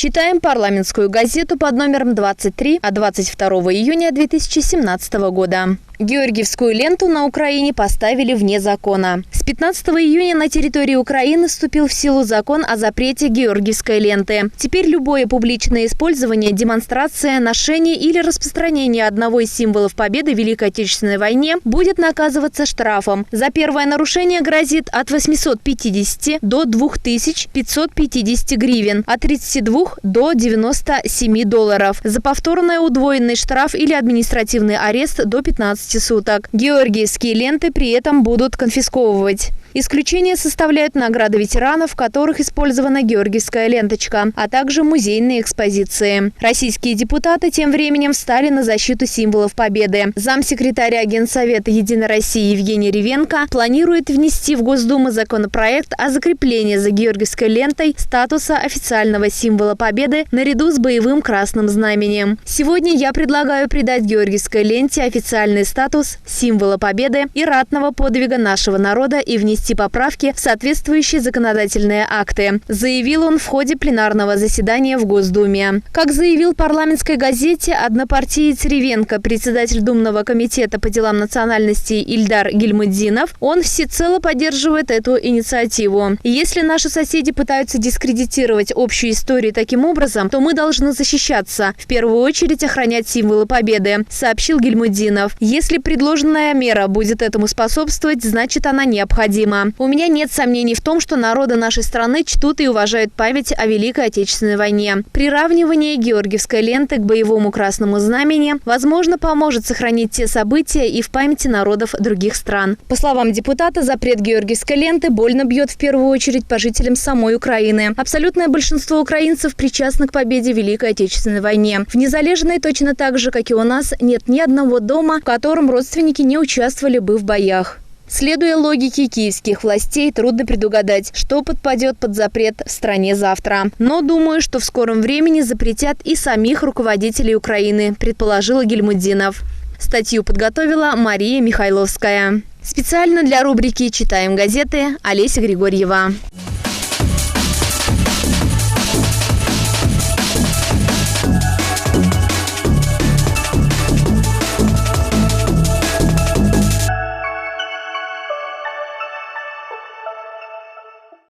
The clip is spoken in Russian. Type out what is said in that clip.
Читаем парламентскую газету под номером 23 от 22 июня 2017 года. Георгиевскую ленту на Украине поставили вне закона. С 15 июня на территории Украины вступил в силу закон о запрете георгиевской ленты. Теперь любое публичное использование, демонстрация, ношение или распространение одного из символов победы в Великой Отечественной войне будет наказываться штрафом. За первое нарушение грозит от 850 до 2550 гривен, от 32 до 97 долларов. За повторное удвоенный штраф или административный арест до 15 суток. Георгиевские ленты при этом будут конфисковывать. Исключение составляют награды ветеранов, в которых использована георгиевская ленточка, а также музейные экспозиции. Российские депутаты тем временем встали на защиту символов победы. Замсекретаря Генсовета «Единой России» Евгений Ревенко планирует внести в Госдуму законопроект о закреплении за георгиевской лентой статуса официального символа победы наряду с боевым красным знаменем. Сегодня я предлагаю придать георгиевской ленте официальный статус символа победы и ратного подвига нашего народа и внести поправки в соответствующие законодательные акты, заявил он в ходе пленарного заседания в Госдуме. Как заявил парламентской газете однопартиец Ревенко, председатель Думного комитета по делам национальностей Ильдар Гильмуддинов, он всецело поддерживает эту инициативу. И если наши соседи пытаются дискредитировать общую историю таким образом, то мы должны защищаться, в первую очередь охранять символы победы, сообщил Гильмуддинов. Если предложенная мера будет этому способствовать, значит она необходима. У меня нет сомнений в том, что народы нашей страны чтут и уважают память о Великой Отечественной войне. Приравнивание георгиевской ленты к боевому красному знамени, возможно, поможет сохранить те события и в памяти народов других стран. По словам депутата, запрет георгиевской ленты больно бьет в первую очередь по жителям самой Украины. Абсолютное большинство украинцев причастны к победе в Великой Отечественной войне. В Незалежной, точно так же, как и у нас, нет ни одного дома, в котором родственники не участвовали бы в боях. Следуя логике киевских властей, трудно предугадать, что подпадет под запрет в стране завтра. Но думаю, что в скором времени запретят и самих руководителей Украины, предположил Гильмуддинов. Статью подготовила Мария Михайловская. Специально для рубрики «Читаем газеты» Олеся Григорьева.